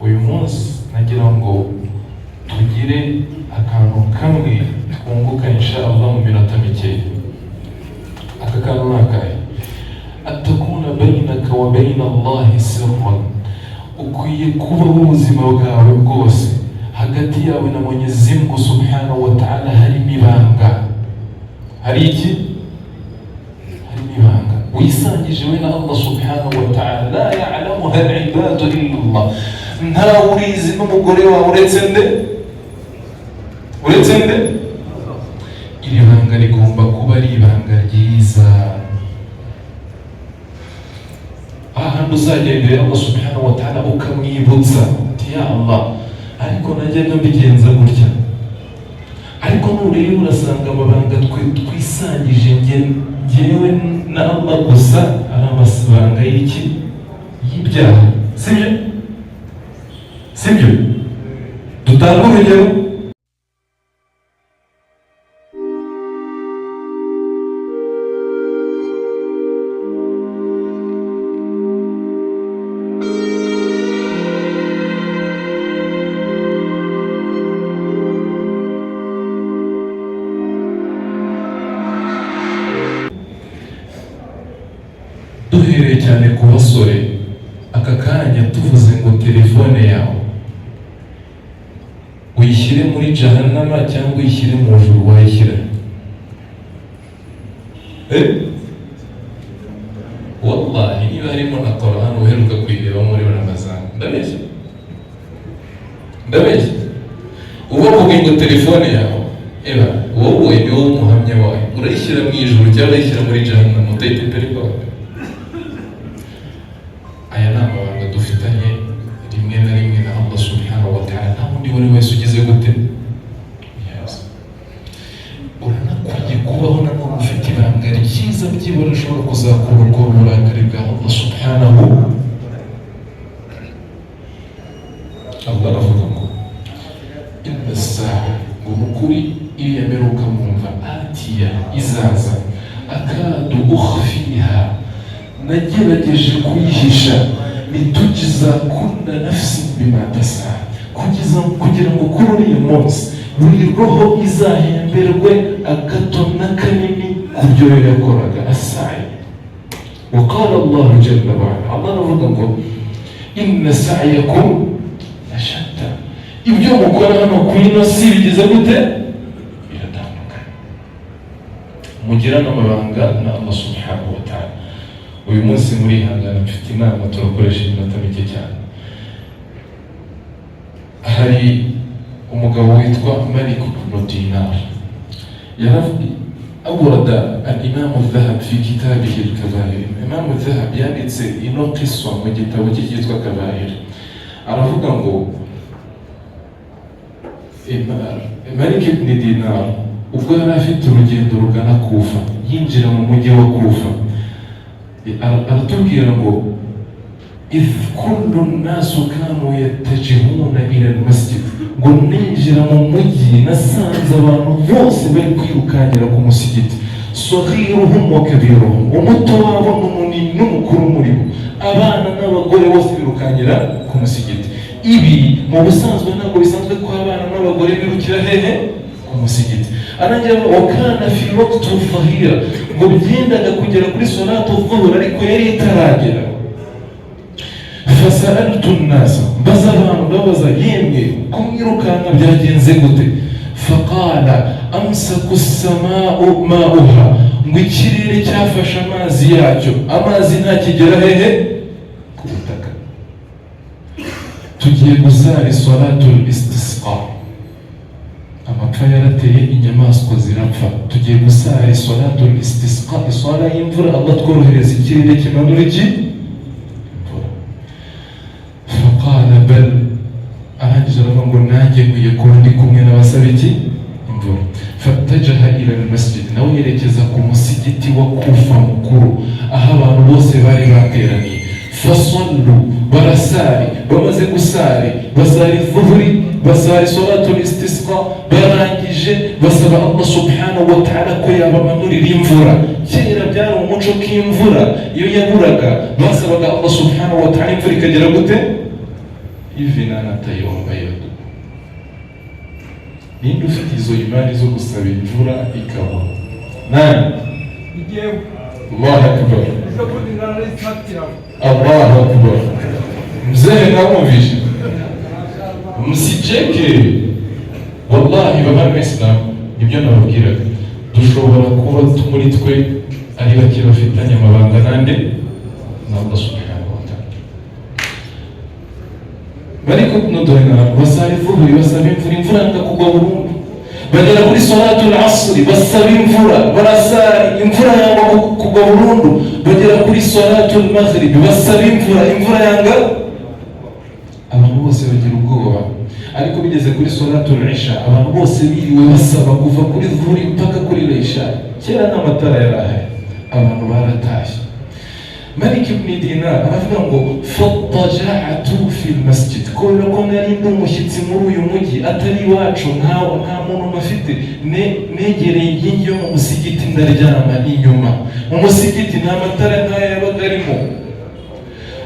uyu munsi nagira ngo tugire akantu kamwe twunguka inshallah mu minota mike. Aka kantu nakaye atakuna bainaka wa baina Allahi sirran, ukwiye kubaho ubuzima bwawe bwose hagati yawe na Mwenyezi Mungu Subhanahu wa Ta'ala harimo ibanga. Hari iki? Harimo ibanga wisangije we na Allah Subhanahu wa Ta'ala. La ya'lamuha al-ibadu illa Allah. Nta urizi n'umugore wawe uretse nde? Iri banga rigomba kuba ari ibanga ryiza. Ahantu uzagera imbere Allah Subhanahu wa Ta'ala ukamwibutsa ati ya Allah, ariko najyaga mbigenza gutya, ariko nureba urasanga amabanga twisangije njyewe na Allah gusa ari amabanga y'iki? Y'ibyaha. Sibyo? Dutanga urugero. Duhereye cyane ku basore, aka kanya tuvuze ngo telefone yawe uyishyire muri jahannama cyangwa uyishyire mu ijuru, wayishyira? Wallahi niba harimo na Qur'an uheruka kuyireba muri Ramazan, ndabeshya uvuga ngo telefone yawe wowe ni wowe muhamya wawe, urayishyira mu ijuru cyangwa urayishyira muri jahannama? Utayitepereka. Aya ni amabanga dufitanye rimwe na rimwe na Allah Subhanahu wa Ta'ala. Nta wundi wari wese ugize gute? Uranakwiye kubaho nanone ufite ibanga ryiza byibura ushobora kuzakurwa uburakari bwa Allah Subhanahu. Allah aravuga ngo inna saa, ngo mukuri iriya meruka mwumva, atiya, izaza, akadu ukhfiha, nagerageje kuyihisha, nitujiza kunna nafsi bima tasa, kugira ngo kuri uyu munsi buri roho izahemberwe agato n'akanini ku byo yakoraga. Asai wa qala Allah jalla wa ala, Allah aravuga ngo inna sa'yakum lashatta, ibyo mukora hano ku ino si bigize gute? Biratandukanye. Mugirana amabanga na Allah Subhanahu wa Ta'ala. Uyu munsi muri hangana mfite inama turakoresha iminota mike cyane. Hari umugabo witwa Malik ibn Dinar, awrada al-Imam al-Dhahab fi kitabihi al-Kaba'ir. Imam al-Dhahab yanditse ino qiswa mu gitabo cye cyitwa Kaba'ir. Aravuga ngo Malik ibn Dinar ubwo yari afite urugendo rugana Kufa, yinjira mu mujyi wa Kufa, aratubwira ngo idh kullu nasu kanu yattajihuna ila al-masjid, ngo ninjira mu mujyi nasanze abantu bose bari kwirukankira ku musigiti, saghiruhum wa kabiruhum, umuto wabo n'umunini n'umukuru muri bo, abana n'abagore bose birukankira ku musigiti. Ibi mu busanzwe ntabwo bisanzwe ko abana n'abagore birukira hehe? Ku musigiti. Arangira wa kana fi waqti al-dhahira, ngo byendaga kugera kuri salatu dhuhr ariko yari itaragera. Fasaltu an-nas, bazabantu babaza yemwe kumwirukanka byagenze gute? Faqala amsaku as-samaa'u ma'uha, ngo ikirere cyafashe amazi yacyo, amazi ntakigera hehe? Ku butaka. Tugiye gusara salatul istisqa, amapfa yarateye, inyamaswa zirapfa, tugiye gusara salatul istisqa, isala y'imvura, Allah tworohereza ikirere kimanura iki? Imvura. Faqala bal, arangije aravuga ngo nanjye nkwiye kuba ndi kumwe n'abasaba iki? Imvura. Fattajaha ila al-masjid, nawe yerekeza ku musigiti wa Kufa mukuru, aho abantu bose bari bateraniye. Fasallu, barasari, bamaze gusari, basari dhuhri, basari salatul istisqa, barangije basaba Allah Subhanahu wa Ta'ala ko yabamanurira imvura. Kera byari umuco k'imvura iyo yaburaga basabaga Allah Subhanahu wa Ta'ala imvura ikagera gute? hivi nani atayomba hiyo dua? Ninde ufite izo imani zo gusaba imvura ikaba? Nani? Allahu akbar, Allahu akbar. Mzee namumvishe, msicheke wallahi baba Islam. Ibyo nababwiraga, dushobora kuba muri twe ari bake bafitanye amabanga nande na Allah subhanahu wa ta'ala. Bariko kunodorana basarifuhu basaba imvura kugwa burundu, bagera kuri salatul asr basaba imvura, barasari imvura yanga kugwa burundu, bagera kuri salatul maghrib basaba imvura yanga. Abantu bose bagira ubwoba, ariko bigeze kuri salatul isha abantu bose biriwe basaba kuva kuri dhuhuri mpaka kuri isha. Kera n'amatara yarahari, abantu baratashye. Malik ibn Dinar aravuga ngo fataja'atu fil masjid, kubera ko nari ndi umushyitsi muri uyu mujyi atari iwacu, nta muntu mafite, negereye inkingi yo mu musigiti ndaryama inyuma. Mu musigiti nta matara nk'aya yabaga arimo.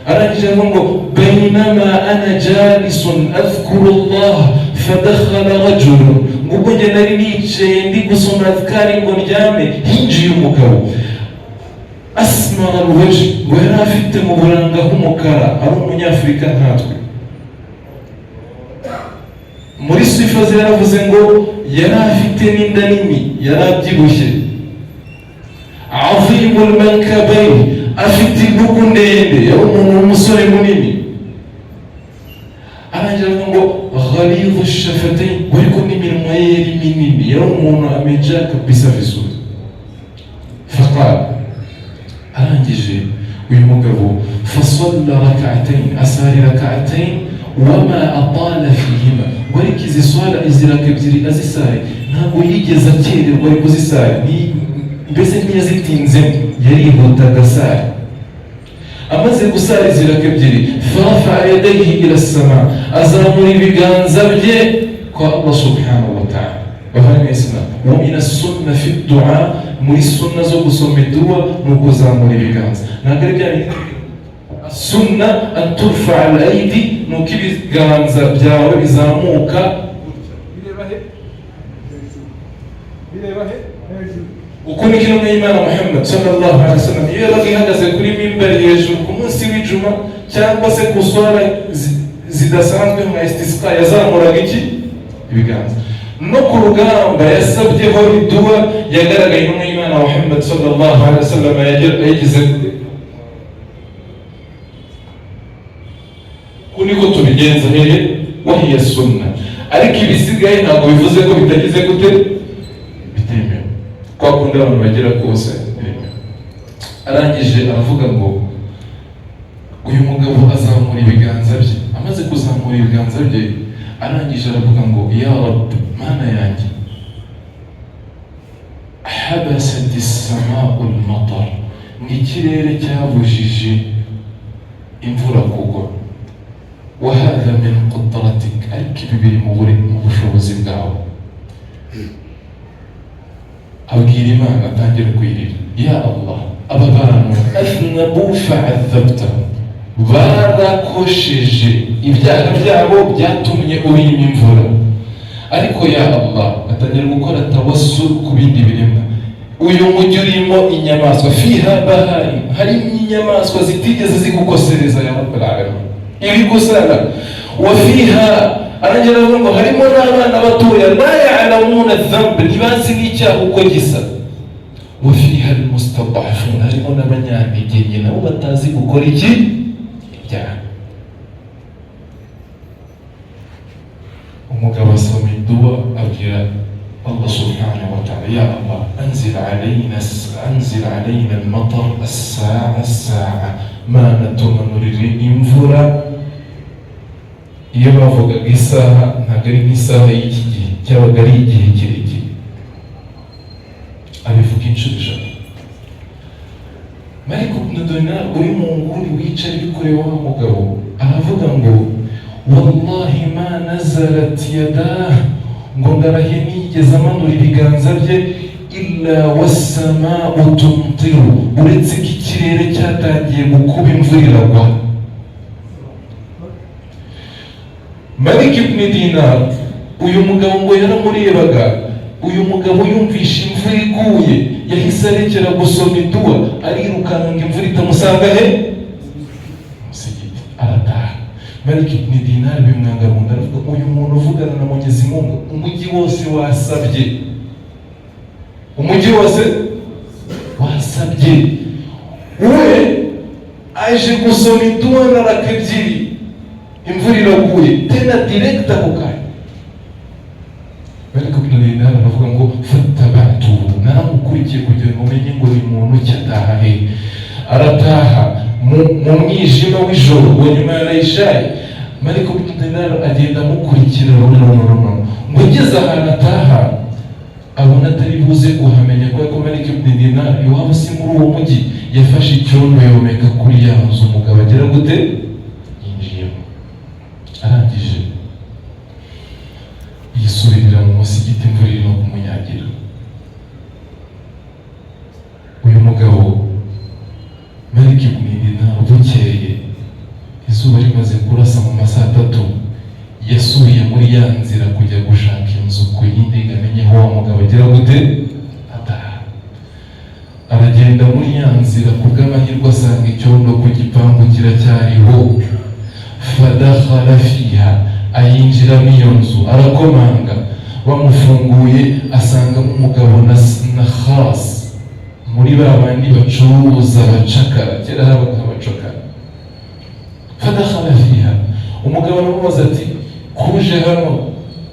arangije ngo bainama ana jalisun adhkuru Allah fadakhala rajulun, ubwo njye nari nicaye ndi gusoma adhkari ngo ndyame, hinjiye umugabo asmara alwajh, ngo yari afite mu buranga h'umukara, ari umunyafurika nkatwe. Muri sifa ze yaravuze ngo yari afite n'inda nini, yari abyibushye. Azimul mankabayn, afite intugu ndende, yari umuntu w'umusore munini. Arangira ngo ghalidhu shafatayn, ariko n'iminwa ye yari minini, yari umuntu amejaa kabisa vizuri. Faqala, arangije uyu mugabo fasalla rak'atayn, asari rak'atayn wama atala fihima, ariko izi swala iziraka ebyiri azisari ntabwo yigeze akererwa ariko zisari, mbese ntiyazitinzemo, yarihutaga asari. Amaze gusara iziraka ebyiri, farafa'a yadayhi ila sama, azamura ibiganza bye kwa Allah subhanahu wa ta'ala. Bavandimwe Islam, wa min as-sunna fi ad-du'a, muri sunna zo gusoma dua ni ukuzamura ibiganza. Ntabwo ari bya sunna an turfa al-aydi, ni uko ibiganza byawe bizamuka uko niko intumwa y'Imana Muhammad sallallahu alaihi wasallam iyo yabaga ihagaze kuri mimbari hejuru ku munsi w'ijuma cyangwa se ku swala zidasanzwe nka istisqa, yazamuraga iki? Ibiganza. No ku rugamba yasabyeho dua yagaragaye intumwa y'Imana Muhammad sallallahu alaihi wasallam yagize kuniko tubigenza hehe wahiya sunna. Ariko ibisigaye ntabwo bivuze ko bitagize gute bitemewe, kwa kundi abantu bagera kose biremewe. Arangije aravuga ngo uyu mugabo azamura ibiganza bye. Amaze kuzamura ibiganza bye, arangije aravuga ngo ya Rabb, mana yanjye, habasat as-samaa'u al-matar, ng'ikirere cyabujije imvura kugwa, wa hadha min qudratik, ariko ibi biri mu bushobozi bwawe. Abwira Imana, atangira kwirira, ya Allah, aba bantu aznabu fa'adhabtahum, barakosheje, ibyaha byabo byatumye ubima imvura. Ariko ya Allah, atangira gukora tawassul ku bindi biremwa. Uyu mujyi urimo inyamaswa, fiha bahari, harimo inyamaswa zitigeze zigukosereza ya Rabbul alamin, ibigusara. Wa fiha, aragira ngo harimo n'abana batoya, la ya'lamuna adh-dhanb, ntibazi n'icyaha uko gisa. Wa fiha al-mustad'afun, harimo n'abanyantege nabo batazi gukora iki? Ibyaha. Umugabo asoma dua abwira Allah subhanahu wa ta'ala, ya Allah, anzil alayna al-matar as-sa'a, mana tumanurire imvura. Iyo bavugaga isaha, ntabwo ari nk'isaha y'iki gihe, cyabaga ari igihe kirekire. Abivuga inshuro eshatu. Malik ibn Dinar uri mu nguni wicaye uri kureba wa mugabo, aravuga ngo wallahi ma nazalat yadah, ngo ndarahiye nigeze amanura ibiganza bye, illa was-samaa'u tumtiru, uretse ko ikirere cyatangiye gukuba imvura iragwa. Malik ibn Dinar, uyu mugabo ngo yaramurebaga, uyu mugabo yumvisha imvura iguye, yahise arekera gusoma iduwa, arirukana ngo imvura itamusanga he musigiti, arataha. Malik ibn Dinar bimwanga mu nda, aravuga uyu muntu uvugana na Mwenyezi Mungu, umujyi wose wasabye, umujyi wose wasabye, we aje gusoma iduwa na raka ebyiri, imvura iraguye tena direct ako kanya. Malik ibn Dinar aravuga ngo fatabatu, naramukurikiye kugira ngo umenye ngo uyu muntu cyataha he. Arataha mu mwijima w'ijoro wa nyuma ya Isha'i. Malik ibn Dinar agenda amukurikira ngo ngeze ahantu ataha, abona atari buze kuhamenya ko Malik ibn Dinar iwabo si muri uwo mujyi, yafashe icyondo yomeka kuri ya nzu umugabo agera gute yinjiyemo. Arangije yisubirira mu musigiti, imvura irimo kumunyagira. Uyu mugabo Malik ibn Dinar bukeye, izuba rimaze kurasa mu masaha 3, yasubiye muri ya nzira kujya gushaka inzu ku yindi, amenye aho wa mugabo agera gute ataha. Aragenda muri ya nzira, ku bw'amahirwe asanga icyondo ku gipangu kiracyariho. Fadakhala fiha, ayinjiramo iyo nzu, arakomanga. Bamufunguye asangamo umugabo na khas, muri ba bandi bacuruza abacakara, kera habaga abacakara. Fadakhala fiha, umugabo aramubaza ati kuje hano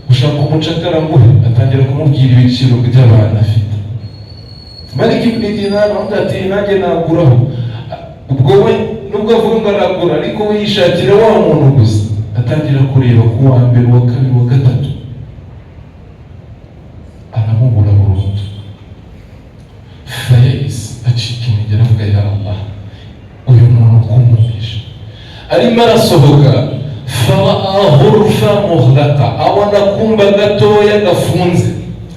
ushaka umucakara nguhe? Atangira kumubwira ibiciro by'abantu afite. Malik ibn Dinar ati nanjye naguraho. Ubwo we nubwo avuga ngo aragura, ariko we yishakira wa muntu gusa. Atangira kureba ku wa mbere, wa kabiri, wa gatatu, aramubura burundu. Fayis acika intege, aravuga ya Allah, uyu muntu kumubisha. Arimo arasohoka, faraa ghurfa mughlaqa, abona kumba gatoya gafunze.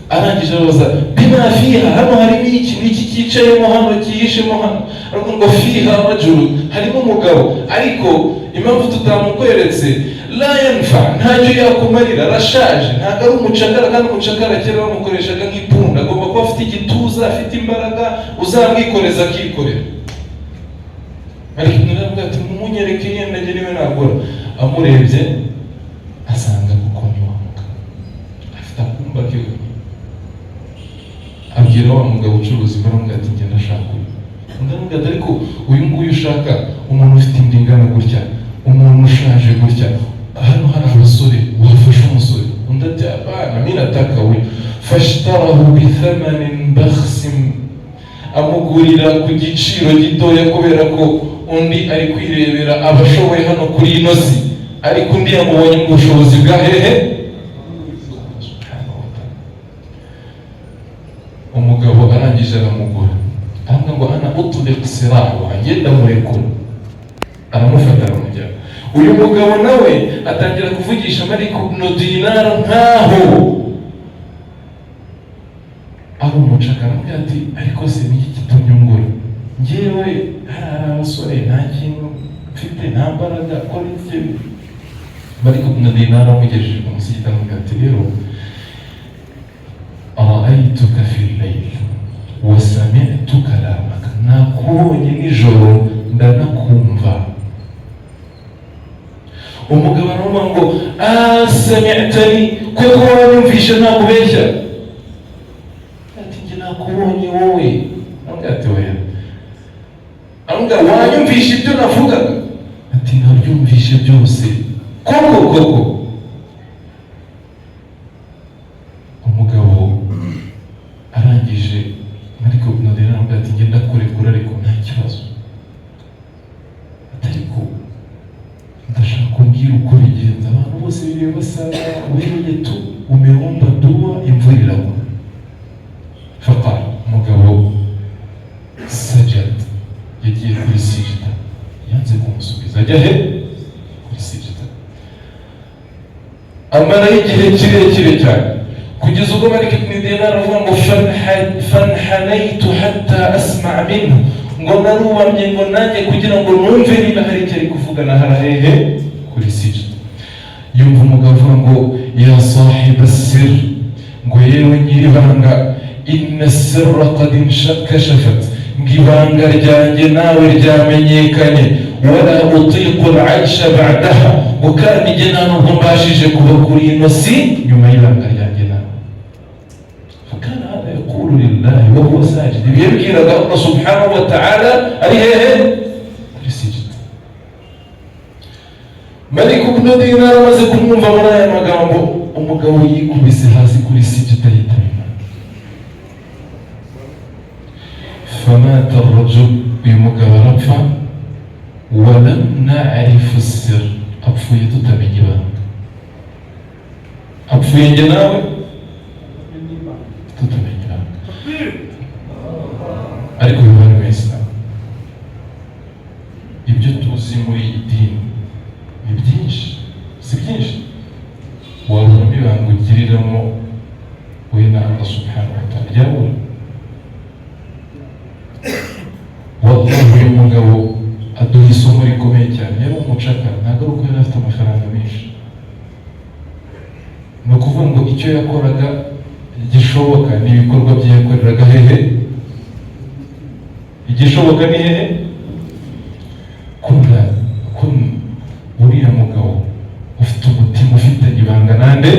Arangije arabaza bima fiha, hano harimo iki cyicayemo hano, kihishemo hano? Aravuga ngo fiha rajul, harimo umugabo, ariko impamvu tutamukweretse la yanfa, ntacyo yakumarira, arashaje, ntabwo ari umucakara, kandi umucakara kera bamukoreshaga nk'ipunda, agomba kuba afite igituza, afite imbaraga, uzamwikoreza akikorera. Ariko naravuga ati mumunyereke yenda njye niwe nagura. Amurebye asanga kuko ni wa mugabo afite akumba ke. Abwira wa mugabo ucuruza imbaraga ati njye ndashaka uyu. Ndavuga ati ariko uyu nguyu ushaka, umuntu ufite inda ingana gutya, umuntu ushaje gutya, hano hari abasore, wafashe umusore? Undi ati abana mimi nataka we. Fashtarahu bithamanin bakhsim, amugurira ku giciro gitoya, kubera ko undi ari kwirebera abashoboye hano kuri ino si, ariko undi yamubonye mu bushobozi bwa hehe. Umugabo arangije aramugura, aravuga ngo ana utuliq sirahu, agenda murekura, aramufata aramujyana. Uyu mugabo nawe atangira kuvugisha Malik ibn Dinar nkaho ari umucakara. Aramubwira ati ariko se niki kitonyungura, njyewe hari abasore, nta kintu mfite, nta mbaraga, kora iki? Malik ibn Dinar amugejeje ku musigiti, aramubwira ati rero araaytuka fi layl wa sami'tu kalamaka, nakubonye nijoro ndanakumva. Umugabo aravuga ngo sami'tani, kuko wanyumvisha ntakubeshya? Ati njye nakubonye wowe. Aramubwira ati oya. Aramubwira wanyumvisha ibyo navugaga? Ati nabyumvishe byose. Koko umugabo arangije Malik ibn Dinar aramubwira ati njye ndakurekura, ariko nta kibazo. Ariko ndashaka kumbwira uko bigenza. Abantu bose bireba basanga wewe tu umeomba dua, imvura iragwa. Faqala, umugabo sajad, yagiye kuri sijda, yanze kumusubiza, ajya he kuri sijda. Amara igihe kirekire cyane, kugeza ubwo Malik ibn Dinar aravuga ngo fanhanaitu hatta asma' minhu, ngo narubamye ngo nanjye kugira ngo numve niba hari icyo ari kuvugana harahehe kuri sijda. yumva umugabo avuga ngo ya sahiba sir, ngo yewe nyiribanga, inna sirra qad inkashafat, ngo ibanga ryanjye nawe ryamenyekanye, wala utiqu al-aisha ba'daha, ngo kandi jye nta nubwo mbashije kuba kuri ino si nyuma y'ibanga ryanjye nawe. Fakana hada yaqulu lillahi wa huwa sajid, yabwiraga Allah subhanahu wa ta'ala ari hehe kuri sijda. Malik ibn Dinar amaze kumwumva muri aya magambo, umugabo yikubise hasi kuri sijda yitaba. فمات الرجل بمقارفة ولم نعرف السر. أبفوي تتمني بقى، أبفوي جناوي تتمني بقى. أريكو يبان الإسلام يبجد توزيمي الدين يبدينش سبتينش والرمي بقى نقول لهم وين الله سبحانه وتعالى جاول. Wallahi uyu mugabo aduha isomo rikomeye cyane. Yari umucakara, ntabwo ari uko yari afite amafaranga menshi. Ni ukuvuga ngo icyo yakoraga igishoboka ni ibikorwa bye yakoreraga hehe. Igishoboka ni hehe. Kun uriya mugabo ufite umutima ufite ibanga nande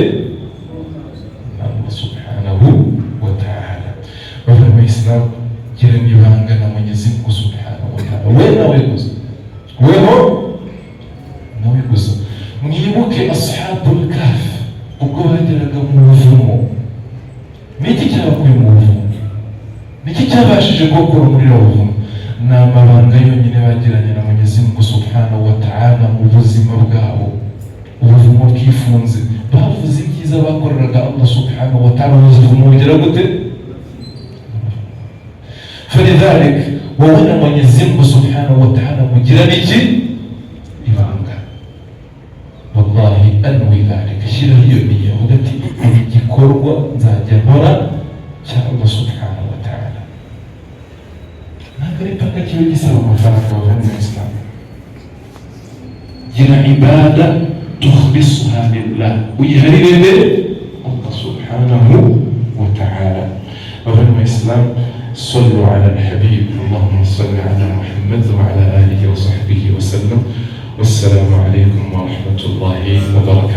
Allah subhanahu wa ta'ala. Bava mu Islam gira ibanga na Mwenyezi Mungu subhanahu wa ta'ala. Wewe nawe gusa, wewe nawe gusa. Mwibuke ashabul kahf ubwo bageraga mu buvumo. Niki cyabakuye mu buvumo? Niki cyabashije gukora umuriro w'ubuvumo? Ni amabanga yonyine bagiranye na Mwenyezi Mungu subhanahu wa ta'ala mu buzima bwabo. Ubuvumo bwifunze, bavuze ibyiza bakoreraga Allah subhanahu wa ta'ala. Ubuvumo bugera gute? فلذلك ووانا Mwenyezi Mungu subhanahu wa ta'ala mujirani iki ibanga. Wallahi anwi dhalika, shira hiyo niya hudati igikorwa nzajya nkora cya Allah subhanahu wa ta'ala. Ntabwo ari paka kiba gisaba amafaranga wavana mu Islam. Gira ibada tukhlisuha lillah, uyiharire Allah subhanahu wa ta'ala. Wavana mu Islam. صلوا على الحبيب، اللهم صل على محمد وعلى آله وصحبه وسلم. والسلام عليكم ورحمة الله وبركاته.